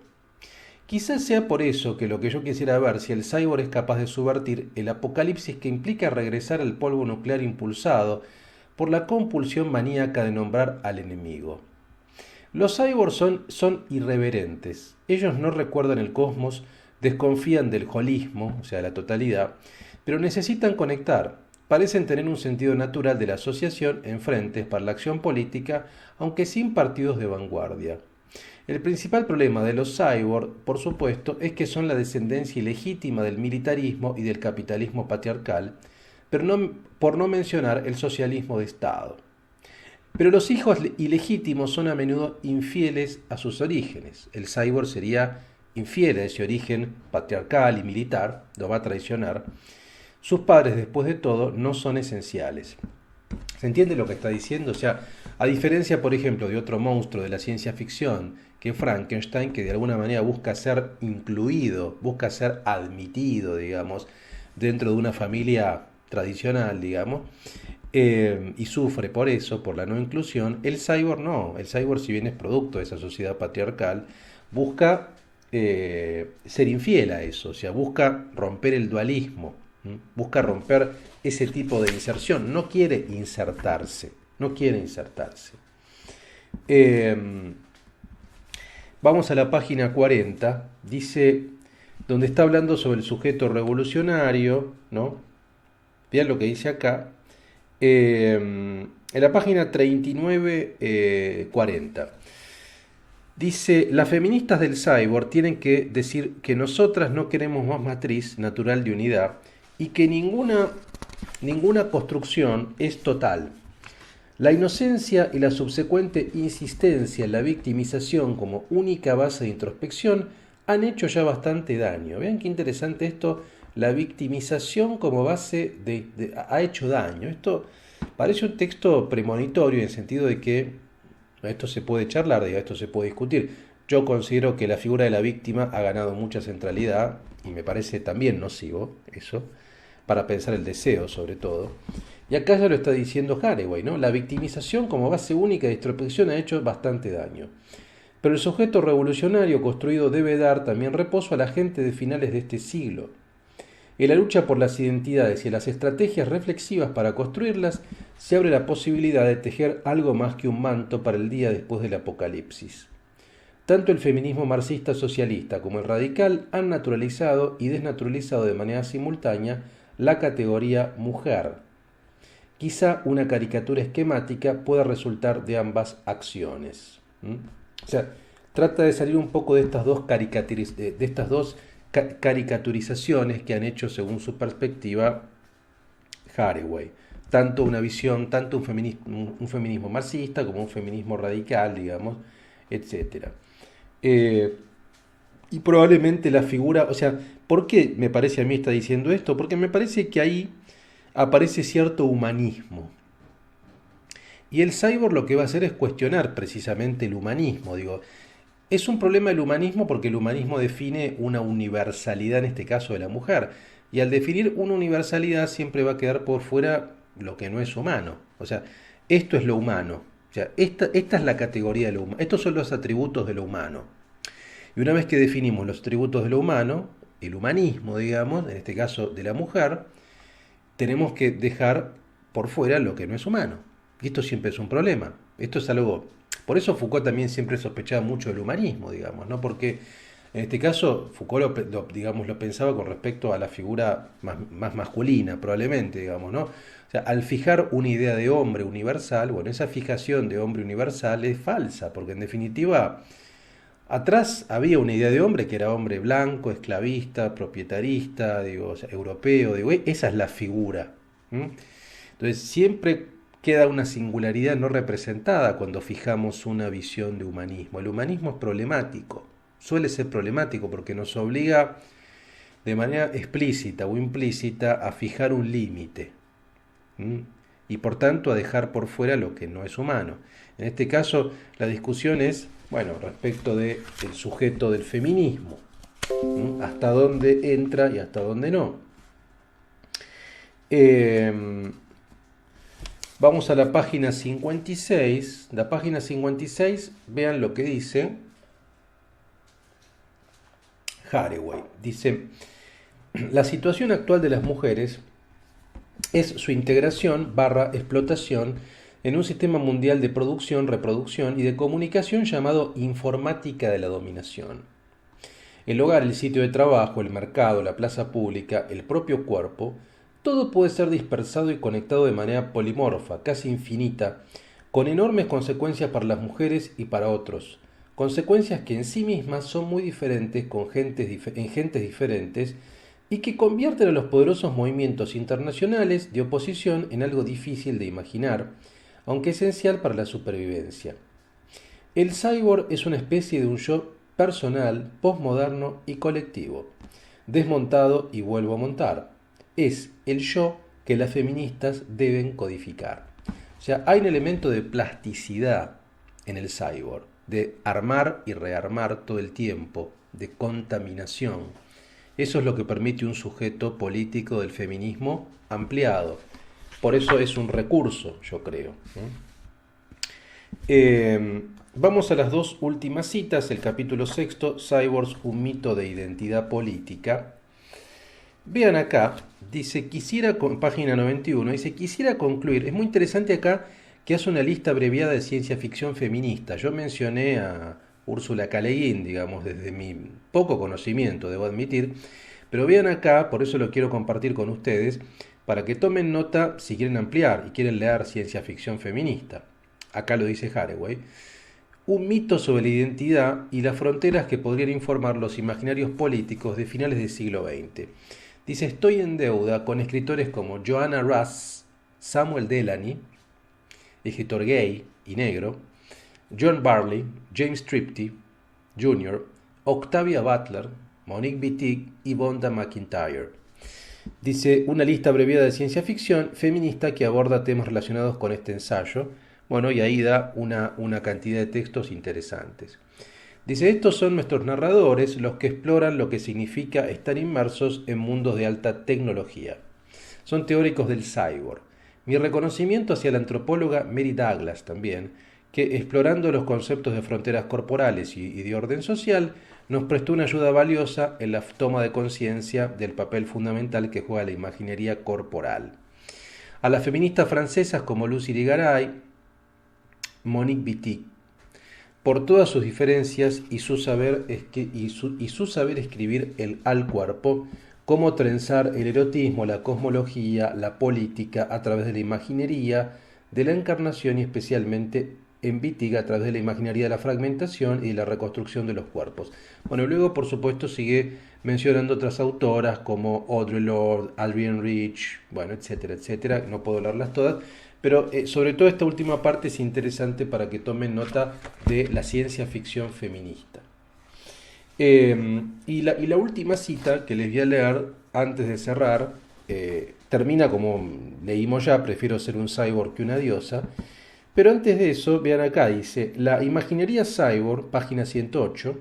Quizás sea por eso que lo que yo quisiera ver si el cyborg es capaz de subvertir el apocalipsis que implica regresar al polvo nuclear impulsado por la compulsión maníaca de nombrar al enemigo. Los cyborgs son irreverentes. Ellos no recuerdan el cosmos, desconfían del holismo, o sea, la totalidad, pero necesitan conectar. Parecen tener un sentido natural de la asociación en frentes para la acción política, aunque sin partidos de vanguardia. El principal problema de los cyborgs, por supuesto, es que son la descendencia ilegítima del militarismo y del capitalismo patriarcal, pero por no mencionar el socialismo de Estado. Pero los hijos ilegítimos son a menudo infieles a sus orígenes. El cyborg sería infiel a ese origen patriarcal y militar, lo va a traicionar. Sus padres, después de todo, no son esenciales. ¿Se entiende lo que está diciendo? O sea, a diferencia, por ejemplo, de otro monstruo de la ciencia ficción, que es Frankenstein, que de alguna manera busca ser incluido, busca ser admitido, digamos, dentro de una familia tradicional, digamos, y sufre por eso, por la no inclusión, el cyborg no. El cyborg, si bien es producto de esa sociedad patriarcal, busca ser infiel a eso, o sea, busca romper el dualismo, busca romper ese tipo de inserción, no quiere insertarse, no quiere insertarse. Vamos a la página 40, dice, donde está hablando sobre el sujeto revolucionario, ¿no? Vean lo que dice acá. En la página 39-40 dice, las feministas del cyborg tienen que decir que nosotras no queremos más matriz natural de unidad y que ninguna construcción es total. La inocencia y la subsecuente insistencia en la victimización como única base de introspección han hecho ya bastante daño. Vean qué interesante esto la victimización como base ha hecho daño. Esto parece un texto premonitorio en el sentido de que esto se puede charlar, digo, esto se puede discutir. Yo considero que la figura de la víctima ha ganado mucha centralidad y me parece también nocivo eso, para pensar el deseo sobre todo. Y acá ya lo está diciendo Haraway, ¿no? La victimización como base única de introspección ha hecho bastante daño. Pero el sujeto revolucionario construido debe dar también reposo a la gente de finales de este siglo. En la lucha por las identidades y las estrategias reflexivas para construirlas, se abre la posibilidad de tejer algo más que un manto para el día después del apocalipsis. Tanto el feminismo marxista socialista como el radical han naturalizado y desnaturalizado de manera simultánea la categoría mujer. Quizá una caricatura esquemática pueda resultar de ambas acciones. O sea, trata de salir un poco de estas dos caricaturizaciones que han hecho según su perspectiva Haraway. Tanto una visión, tanto un feminismo marxista como un feminismo radical, digamos, etcétera. Y probablemente la figura, o sea, ¿por qué me parece a mí está diciendo esto? Porque me parece que ahí aparece cierto humanismo. Y el cyborg lo que va a hacer es cuestionar precisamente el humanismo. Digo, es un problema el humanismo porque el humanismo define una universalidad, en este caso de la mujer. Y al definir una universalidad siempre va a quedar por fuera lo que no es humano. O sea, esto es lo humano. O sea, esta es la categoría de lo humano. Estos son los atributos de lo humano. Y una vez que definimos los atributos de lo humano, el humanismo, digamos, en este caso de la mujer, tenemos que dejar por fuera lo que no es humano. Y esto siempre es un problema. Esto es algo... Por eso Foucault también siempre sospechaba mucho del humanismo, digamos, ¿no? Porque en este caso Foucault lo pensaba con respecto a la figura más masculina, probablemente, digamos, ¿no? O sea, al fijar una idea de hombre universal, bueno, esa fijación de hombre universal es falsa, porque en definitiva, atrás había una idea de hombre que era hombre blanco, esclavista, propietarista, digo, o sea, europeo, digo, esa es la figura. Entonces, siempre queda una singularidad no representada cuando fijamos una visión de humanismo. El humanismo es problemático, suele ser problemático porque nos obliga de manera explícita o implícita a fijar un límite. Y por tanto a dejar por fuera lo que no es humano. En este caso la discusión es, bueno, respecto del sujeto del feminismo, hasta dónde entra y hasta dónde no. Vamos a la página 56. La página 56, vean lo que dice Haraway. Dice, la situación actual de las mujeres es su integración / explotación en un sistema mundial de producción, reproducción y de comunicación llamado informática de la dominación. El hogar, el sitio de trabajo, el mercado, la plaza pública, el propio cuerpo, todo puede ser dispersado y conectado de manera polimorfa, casi infinita, con enormes consecuencias para las mujeres y para otros, consecuencias que en sí mismas son muy diferentes en gentes diferentes y que convierten a los poderosos movimientos internacionales de oposición en algo difícil de imaginar, aunque esencial para la supervivencia. El cyborg es una especie de un yo personal, posmoderno y colectivo, desmontado y vuelvo a montar. Es el yo que las feministas deben codificar. O sea, hay un elemento de plasticidad en el cyborg, de armar y rearmar todo el tiempo, de contaminación. Eso es lo que permite un sujeto político del feminismo ampliado. Por eso es un recurso, yo creo. Vamos a las dos últimas citas, el capítulo 6, Cyborgs, un mito de identidad política. Vean acá, dice, página 91, dice, quisiera concluir, es muy interesante acá que hace una lista abreviada de ciencia ficción feminista. Yo mencioné a Úrsula K. Le Guin, digamos, desde mi poco conocimiento, debo admitir, pero vean acá, por eso lo quiero compartir con ustedes, para que tomen nota si quieren ampliar y quieren leer ciencia ficción feminista. Acá lo dice Haraway. Un mito sobre la identidad y las fronteras que podrían informar los imaginarios políticos de finales del siglo XX. Dice, estoy en deuda con escritores como Joanna Russ, Samuel Delany, escritor gay y negro, John Barley, James Tripty Jr., Octavia Butler, Monique Wittig y Vonda McIntyre. Dice, una lista abreviada de ciencia ficción feminista que aborda temas relacionados con este ensayo. Bueno, y ahí da una cantidad de textos interesantes. Dice, estos son nuestros narradores, los que exploran lo que significa estar inmersos en mundos de alta tecnología. Son teóricos del cyborg. Mi reconocimiento hacia la antropóloga Mary Douglas también, que explorando los conceptos de fronteras corporales y de orden social, nos prestó una ayuda valiosa en la toma de conciencia del papel fundamental que juega la imaginería corporal. A las feministas francesas como Lucy Irigaray, Monique Wittig, por todas sus diferencias y su saber escribir al cuerpo, cómo trenzar el erotismo, la cosmología, la política a través de la imaginería, de la encarnación y especialmente en Wittig a través de la imaginería de la fragmentación y la reconstrucción de los cuerpos. Bueno, luego por supuesto sigue mencionando otras autoras como Audre Lorde, Adrienne Rich, bueno, etcétera, etcétera, no puedo hablarlas todas, pero sobre todo esta última parte es interesante para que tomen nota de la ciencia ficción feminista. Y la última cita que les voy a leer antes de cerrar, termina como leímos ya, prefiero ser un cyborg que una diosa, pero antes de eso, vean acá, dice, la imaginería cyborg, página 108,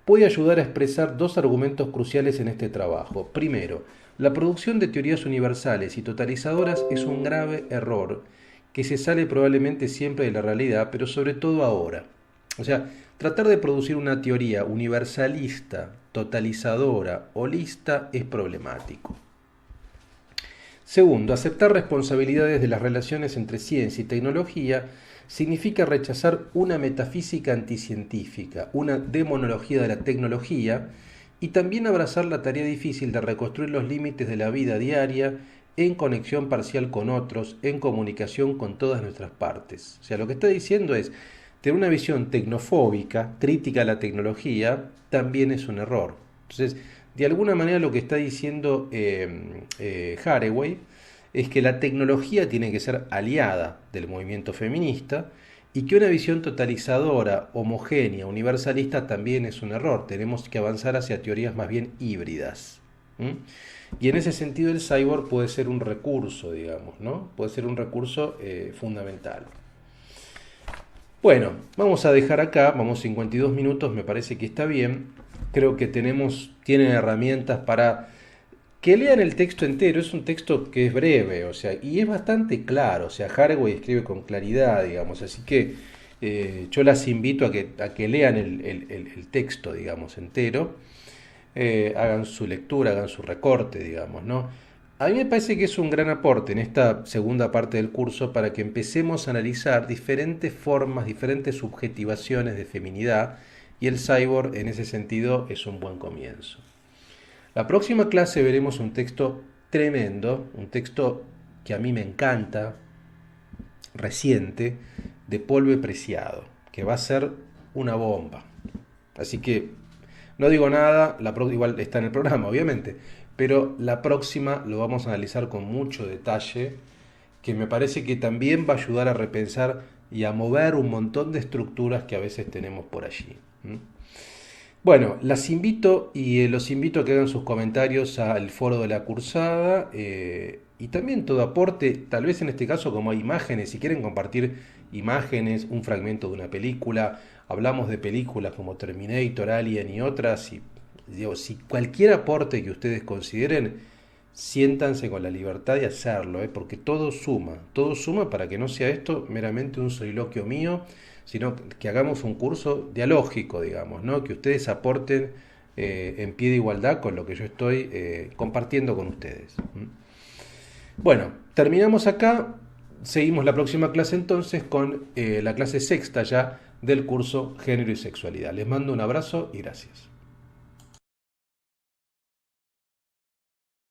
puede ayudar a expresar dos argumentos cruciales en este trabajo. Primero, la producción de teorías universales y totalizadoras es un grave error que se sale probablemente siempre de la realidad, pero sobre todo ahora. O sea, tratar de producir una teoría universalista, totalizadora, holista es problemático. Segundo, aceptar responsabilidades de las relaciones entre ciencia y tecnología significa rechazar una metafísica anticientífica, una demonología de la tecnología y también abrazar la tarea difícil de reconstruir los límites de la vida diaria en conexión parcial con otros, en comunicación con todas nuestras partes. O sea, lo que está diciendo es, tener una visión tecnofóbica, crítica a la tecnología, también es un error. Entonces, de alguna manera lo que está diciendo Haraway es que la tecnología tiene que ser aliada del movimiento feminista y que una visión totalizadora, homogénea, universalista también es un error. Tenemos que avanzar hacia teorías más bien híbridas. Y en ese sentido el cyborg puede ser un recurso, digamos, ¿no? Puede ser un recurso fundamental. Bueno, vamos a dejar acá, vamos 52 minutos, me parece que está bien. Creo que tienen herramientas para que lean el texto entero. Es un texto que es breve, o sea, y es bastante claro. O sea, Haraway escribe con claridad, digamos, así que yo las invito a que lean el texto, digamos, entero. Hagan su lectura, hagan su recorte, digamos, ¿no? A mí me parece que es un gran aporte en esta segunda parte del curso para que empecemos a analizar diferentes formas, diferentes subjetivaciones de feminidad, y el cyborg en ese sentido es un buen comienzo. La próxima clase veremos un texto tremendo, un texto que a mí me encanta, reciente, de Paul Preciado, que va a ser una bomba. Así que no digo nada, igual está en el programa, obviamente, pero la próxima lo vamos a analizar con mucho detalle, que me parece que también va a ayudar a repensar y a mover un montón de estructuras que a veces tenemos por allí. Bueno, los invito a que hagan sus comentarios al foro de la cursada y también todo aporte, tal vez en este caso como hay imágenes, si quieren compartir imágenes, un fragmento de una película, hablamos de películas como Terminator, Alien y otras, y digo, si cualquier aporte que ustedes consideren, siéntanse con la libertad de hacerlo, porque todo suma para que no sea esto meramente un soliloquio mío, sino que hagamos un curso dialógico, digamos, ¿no? Que ustedes aporten en pie de igualdad con lo que yo estoy compartiendo con ustedes. Bueno, terminamos acá, seguimos la próxima clase entonces con la clase sexta ya del curso Género y Sexualidad. Les mando un abrazo y gracias.